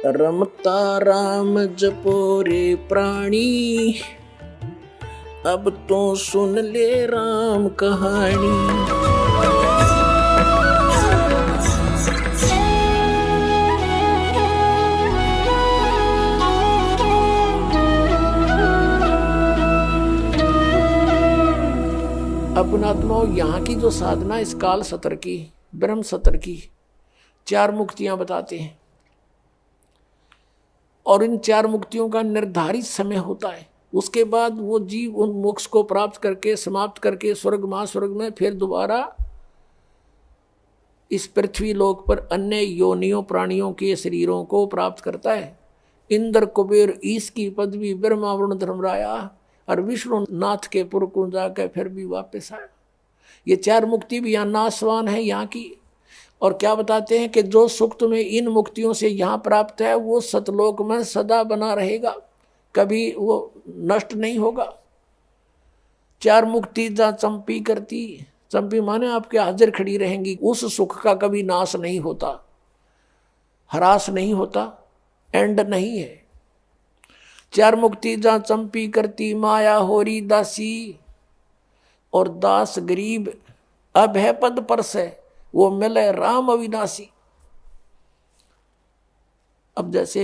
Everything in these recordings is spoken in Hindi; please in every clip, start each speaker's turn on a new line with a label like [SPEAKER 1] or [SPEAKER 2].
[SPEAKER 1] रमता राम जपो रे प्राणी, अब तो सुन ले राम कहानी। अपना आत्माओं, यहाँ की जो साधना इस काल सत्र की, ब्रह्म सत्र की 4 मुक्तियां बताते हैं और इन 4 मुक्तियों का निर्धारित समय होता है। उसके बाद वो जीव उन मोक्ष को प्राप्त करके समाप्त करके स्वर्ग महास्वर्ग में फिर दोबारा इस पृथ्वी लोक पर अन्य योनियों प्राणियों के शरीरों को प्राप्त करता है। इंद्र कुबेर ईश की पदवी ब्रह्मा वरुण धर्मराया और विष्णु नाथ के पुर को जाकर फिर भी वापस आया। ये 4 मुक्ति भी यहाँ नाशवान है यहाँ की। और क्या बताते हैं कि जो सुख तुम्हें इन मुक्तियों से यहाँ प्राप्त है वो सतलोक में सदा बना रहेगा, कभी वो नष्ट नहीं होगा। 4 मुक्ति जहाँ चंपी करती, चंपी माने आपके हाजिर खड़ी रहेंगी, उस सुख का कभी नाश नहीं होता, ह्रास नहीं होता, एंड नहीं है। 4 मुक्ति जहाँ चंपी करती, माया होरी दासी और दास गरीब, अब है पद पर से वो मिले राम अविनाशी। अब जैसे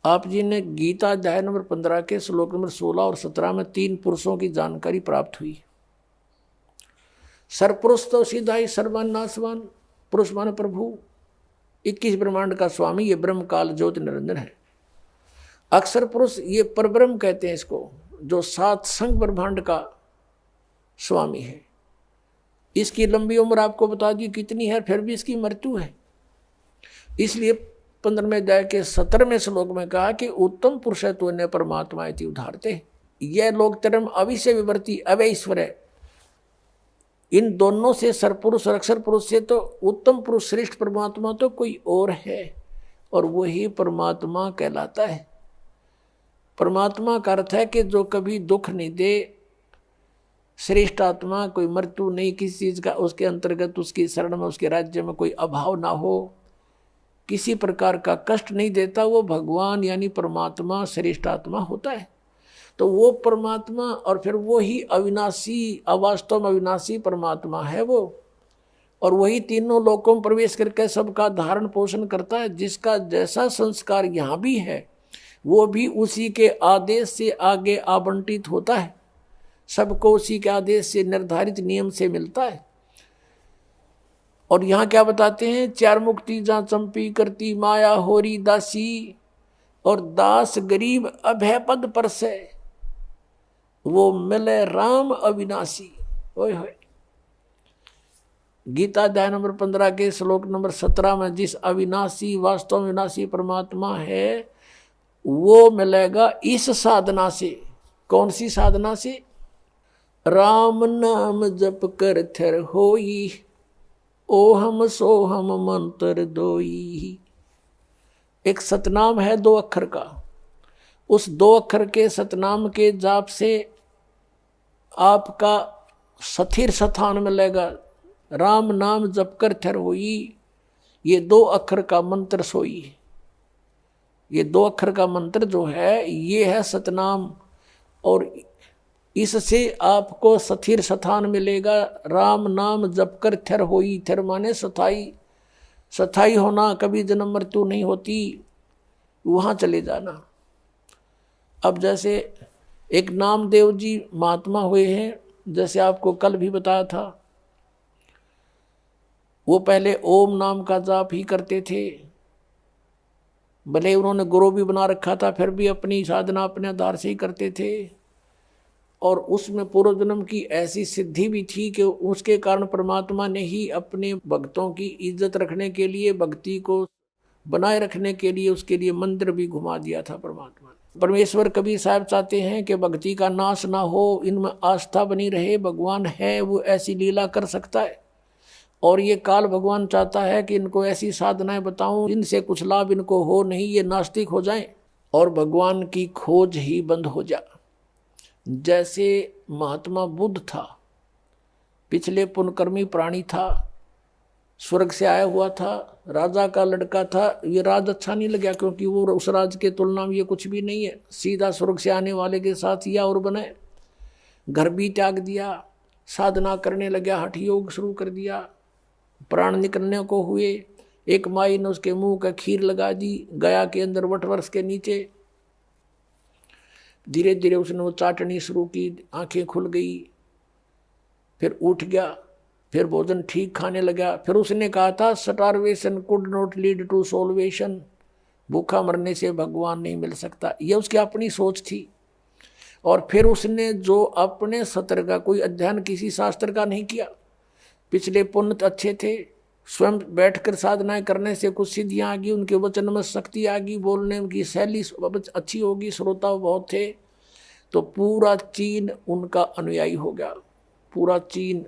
[SPEAKER 1] आप जी ने गीता अध्याय नंबर 15 के श्लोक नंबर 16 और 17 में 3 पुरुषों की जानकारी प्राप्त हुई। सरपुरुष तो सीधा ही सर्वान नाशवान, पुरुष माने प्रभु, 21 ब्रह्मांड का स्वामी, ये ब्रह्म काल ज्योति निरंजन है। अक्षर पुरुष ये परब्रह्म कहते हैं इसको, जो 7 संग ब्रह्मांड का स्वामी है। इसकी लंबी उम्र आपको बता दी कितनी है, फिर भी इसकी मृत्यु है। इसलिए 15वें अध्याय के 17वें श्लोक में कहा कि उत्तम पुरुष है तो परमात्मा इति उदाहरते। यह लोक तरम अविषय विवर्ती अवय ईश्वर है। इन दोनों से सरपुरुष और अक्षर पुरुष से तो उत्तम पुरुष श्रेष्ठ परमात्मा तो कोई और है, और वही परमात्मा कहलाता है। परमात्मा का अर्थ है कि जो कभी दुख नहीं दे, श्रेष्ठ आत्मा, कोई मृत्यु नहीं किसी चीज का, उसके अंतर्गत उसकी शरण में उसके राज्य में कोई अभाव ना हो, किसी प्रकार का कष्ट नहीं देता, वो भगवान यानी परमात्मा श्रेष्ठ आत्मा होता है। तो वो परमात्मा और फिर वो ही अविनाशी, अवास्तव में अविनाशी परमात्मा है वो, और वही तीनों लोकों में प्रवेश करके सबका धारण पोषण करता है। जिसका जैसा संस्कार यहाँ भी है वो भी उसी के आदेश से आगे आवंटित होता है, सबको उसी के आदेश से निर्धारित नियम से मिलता है। और यहाँ क्या बताते हैं, 4 मुक्ति जहाँ चंपी करती, माया होरी दासी और दास गरीब अभय पद पर से वो मिले राम अविनाशी। ओए होए, गीता अध्याय नंबर 15 के श्लोक नंबर 17 में जिस अविनाशी वास्तव विनाशी परमात्मा है वो मिलेगा इस साधना से। कौन सी साधना से? राम नाम जप कर थर होई, ओहम सोहम मंत्र दोई। एक सतनाम है 2 अक्षर का, उस 2 अक्षर के सतनाम के जाप से आपका स्थिर स्थान मिलेगा। राम नाम जप कर थर होई, ये 2 अक्षर का मंत्र सोई। ये 2 अक्षर का मंत्र जो है ये है सतनाम, और इससे आपको स्थिर स्थान मिलेगा। राम नाम जप कर थर होई, थर माने स्थाई, स्थाई होना, कभी जन्म मृत्यु नहीं होती, वहाँ चले जाना। अब जैसे एक नामदेव जी महात्मा हुए हैं, जैसे आपको कल भी बताया था, वो पहले ओम नाम का जाप ही करते थे। भले उन्होंने गुरु भी बना रखा था, फिर भी अपनी साधना अपने आधार से ही करते थे, और उसमें पूर्व जन्म की ऐसी सिद्धि भी थी कि उसके कारण परमात्मा ने ही अपने भक्तों की इज्जत रखने के लिए, भक्ति को बनाए रखने के लिए उसके लिए मंदिर भी घुमा दिया था परमात्मा ने। परमेश्वर कबीर साहब चाहते हैं कि भक्ति का नाश ना हो, इनमें आस्था बनी रहे। भगवान है वो ऐसी लीला कर सकता है, और ये काल भगवान चाहता है कि इनको ऐसी साधनाएं बताऊं इनसे कुछ लाभ इनको हो नहीं, ये नास्तिक हो जाएं और भगवान की खोज ही बंद हो जाए। जैसे महात्मा बुद्ध था, पिछले पुण्यकर्मी प्राणी था, स्वर्ग से आया हुआ था, राजा का लड़का था। ये राज अच्छा नहीं लगा, क्योंकि वो उस राज के तुलना में ये कुछ भी नहीं है। सीधा स्वर्ग से आने वाले के साथ या और बने, घर भी त्याग दिया, साधना करने लगा, हठ योग शुरू कर दिया। प्राण निकलने को हुए, एक माई ने उसके मुंह का खीर लगा दी गया के अंदर वटवृक्ष के नीचे। धीरे धीरे उसने वो चाटनी शुरू की, आंखें खुल गई, फिर उठ गया, फिर भोजन ठीक खाने लगा। फिर उसने कहा था starvation could not lead to salvation, भूखा मरने से भगवान नहीं मिल सकता। यह उसकी अपनी सोच थी। और फिर उसने जो अपने सत्र का कोई अध्ययन किसी शास्त्र का नहीं किया, पिछले पुण्य अच्छे थे, स्वयं बैठकर साधनाएं करने से कुछ सिद्धियां आ गई, उनके वचन में शक्ति आ गई, बोलने की शैली अच्छी होगी, श्रोता बहुत थे, तो पूरा चीन उनका अनुयायी हो गया, पूरा चीन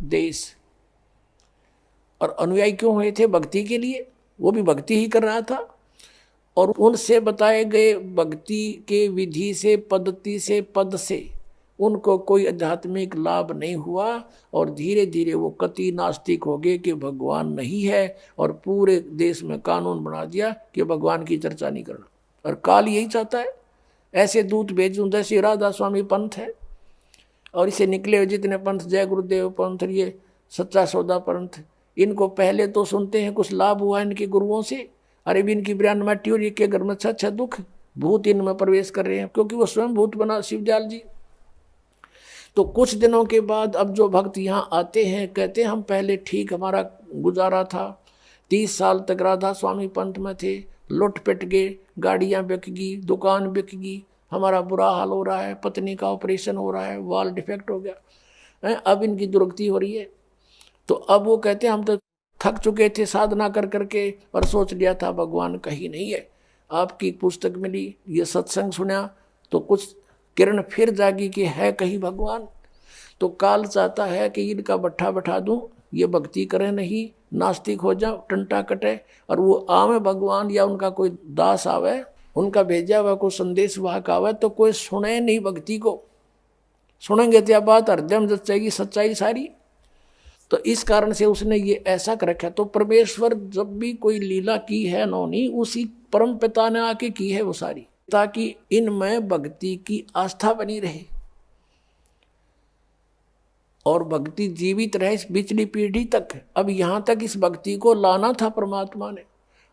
[SPEAKER 1] देश। और अनुयायी क्यों हुए थे? भक्ति के लिए। वो भी भक्ति ही कर रहा था, और उनसे बताए गए भक्ति के विधि से, पद्धति से, पद से उनको कोई आध्यात्मिक लाभ नहीं हुआ। और धीरे धीरे वो कति नास्तिक हो गए कि भगवान नहीं है, और पूरे देश में कानून बना दिया कि भगवान की चर्चा नहीं करना। और काल यही चाहता है, ऐसे दूत भेजूं जैसे राधा स्वामी पंथ है, और इसे निकले हुए जितने पंथ, जय गुरुदेव पंथ, ये सच्चा सौदा पंथ, इनको पहले तो सुनते हैं कुछ लाभ हुआ इनके गुरुओं से, अरे भी इनकी ब्रांड मट्टी और के घर में अच्छा दुख, भूत इनमें प्रवेश कर रहे हैं, क्योंकि वो स्वयं भूत बना शिवदयाल जी। तो कुछ दिनों के बाद अब जो भक्त यहाँ आते हैं, कहते हैं हम पहले ठीक हमारा गुजारा था, 30 साल तक राधा स्वामी पंथ में थे, लुट पिट गए, गाड़ियाँ बिक गई, दुकान बिक गई, हमारा बुरा हाल हो रहा है, पत्नी का ऑपरेशन हो रहा है, वाल डिफेक्ट हो गया, अब इनकी दुर्गति हो रही है। तो अब वो कहते हैं हम तो थक चुके थे साधना कर करके, और सोच लिया था भगवान कहीं नहीं है। आपकी पुस्तक मिली, ये सत्संग सुना, तो कुछ किरण फिर जागी कि है कहीं भगवान। तो काल चाहता है कि इनका बट्ठा बैठा दूं, ये भक्ति करें नहीं, नास्तिक हो जाओ, टंटा कटे, और वो आवे भगवान या उनका कोई दास आवे, उनका भेजा हुआ कोई संदेश वाहक आवे, तो कोई सुने नहीं भक्ति को। सुनेंगे तो बात हृदय में जचेगी सच्चाई सारी। तो इस कारण से उसने ये ऐसा कर रखा। तो परमेश्वर जब भी कोई लीला की है नौनी, उसी परम पिता ने आके की है वो सारी, ताकि इनमें भक्ति की आस्था बनी रहे और भक्ति जीवित रहे इस पिछली पीढ़ी तक। अब यहाँ तक इस भक्ति को लाना था परमात्मा ने।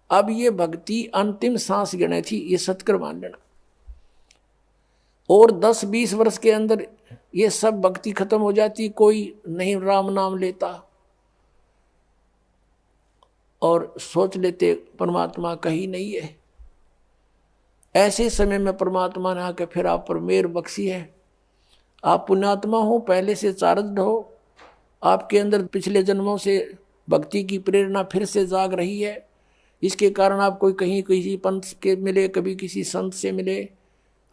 [SPEAKER 1] अब ये भक्ति अंतिम सांस गिने थी, ये सत्कर मान लेना। और 10-20 वर्ष के अंदर ये सब भक्ति खत्म हो जाती, कोई नहीं राम नाम लेता, और सोच लेते परमात्मा कहीं नहीं है। ऐसे समय में परमात्मा ने आकर फिर आप पर मेहर बख्शी है। आप पुण्यात्मा हो, पहले से चार्जड हो, आपके अंदर पिछले जन्मों से भक्ति की प्रेरणा फिर से जाग रही है। इसके कारण आप कोई कहीं किसी पंथ के मिले, कभी किसी संत से मिले,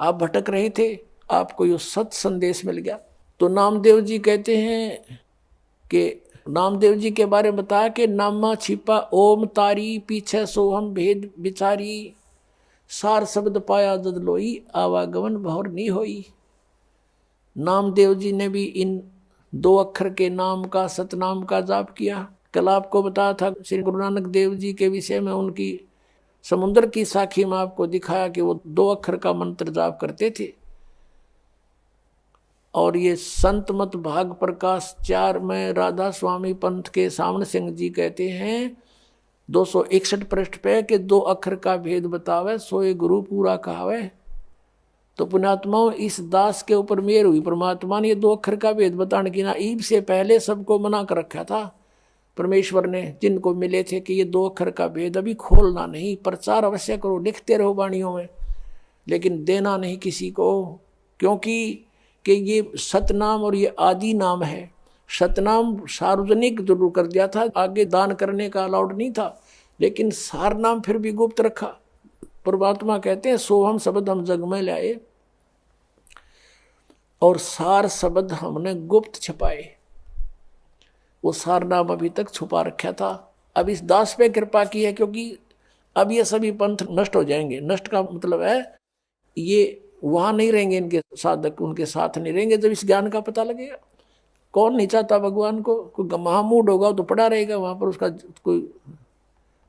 [SPEAKER 1] आप भटक रहे थे, आपको ये सत संदेश मिल गया। तो नामदेव जी कहते हैं कि नामदेव जी के बारे में बताया कि नामा छिपा ओम तारी, पीछे सोहम भेद बिचारी, सार शब्द पाया जद लोई, आवागमन भौर नहीं होई। नामदेव जी ने भी इन 2 अक्षर के नाम का, सतनाम का जाप किया। कल आपको बताया था श्री गुरु नानक देव जी के विषय में, उनकी समुद्र की साखी में आपको दिखाया कि वो 2 अक्षर का मंत्र जाप करते थे। और ये संत मत भाग प्रकाश 4 में राधा स्वामी पंथ के सामने सिंह जी कहते हैं 261 पृष्ठ पे कि 2 अक्षर का भेद बतावे, सोए गुरु पूरा कहावे। तो पुण्यात्माओं, इस दास के ऊपर मेहर हुई, परमात्मा ने 2 अक्षर का भेद बताने की ना ईब से पहले सबको मना कर रखा था परमेश्वर ने, जिनको मिले थे कि ये 2 अक्षर का भेद अभी खोलना नहीं, प्रचार अवश्य करो, लिखते रहो वाणियों में, लेकिन देना नहीं किसी को, क्योंकि कि ये सतनाम और ये आदि नाम है। सतनाम सार्वजनिक जरूर कर दिया था, आगे दान करने का अलाउड नहीं था, लेकिन सार नाम फिर भी गुप्त रखा। परमात्मा कहते हैं सोहम शब्द हम जग में लाए और सार शब्द हमने गुप्त छुपाए। वो सार नाम अभी तक छुपा रखा था। अब इस दास पे कृपा की है, क्योंकि अब ये सभी पंथ नष्ट हो जाएंगे। नष्ट का मतलब है ये वहां नहीं रहेंगे, इनके साधक उनके साथ नहीं रहेंगे जब इस ज्ञान का पता लगेगा। कौन नहीं चाहता भगवान को? कोई महामूड होगा तो पड़ा रहेगा वहां पर, उसका कोई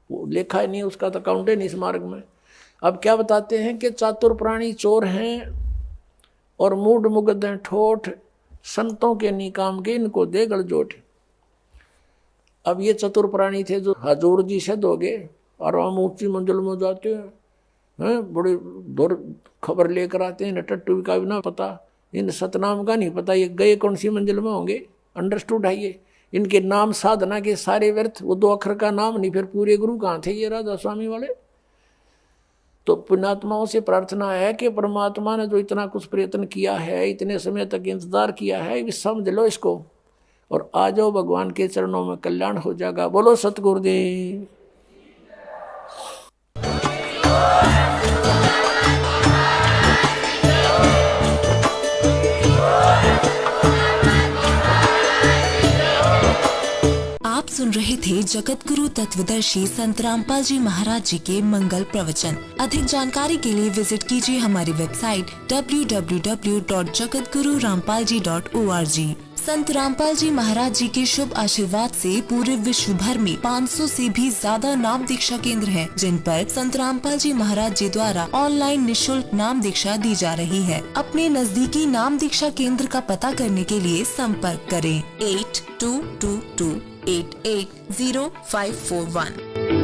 [SPEAKER 1] लेखा ही नहीं, उसका तो अकाउंट ही नहीं इस मार्ग में। अब क्या बताते हैं कि चातुर प्राणी चोर हैं और मूड मुग्ध हैं ठोठ, संतों के निकाम के इनको दे गलजोट। अब ये चतुर प्राणी थे जो हजूर जी से दोगे और हम ऊंची मंजिल में जाते हैं, बड़े दूर खबर लेकर आते हैं, टट्टू का भी ना पता, इन सतनाम का नहीं पता, ये गए कौन सी मंजिल में होंगे। अंडरस्टूड है ये, इनके नाम साधना के सारे व्यर्थ, वो 2 अक्षर का नाम नहीं, फिर पूरे गुरु कहाँ थे ये राधा स्वामी वाले। तो पुण्यात्माओं से प्रार्थना है कि परमात्मा ने जो इतना कुछ प्रयत्न किया है, इतने समय तक इंतजार किया है, भी समझ लो इसको और आ जाओ भगवान के चरणों में, कल्याण हो जाएगा। बोलो सतगुरुदेव।
[SPEAKER 2] आप सुन रहे थे जगत गुरु तत्वदर्शी संत रामपाल जी महाराज जी के मंगल प्रवचन। अधिक जानकारी के लिए विजिट कीजिए हमारी वेबसाइट www.jagatgururampalji.org। संत रामपाल जी महाराज जी के शुभ आशीर्वाद से पूरे विश्व भर में 500 से भी ज्यादा नाम दीक्षा केंद्र हैं, जिन पर संत रामपाल जी महाराज जी द्वारा ऑनलाइन निशुल्क नाम दीक्षा दी जा रही है। अपने नजदीकी नाम दीक्षा केंद्र का पता करने के लिए संपर्क करें 8222880541।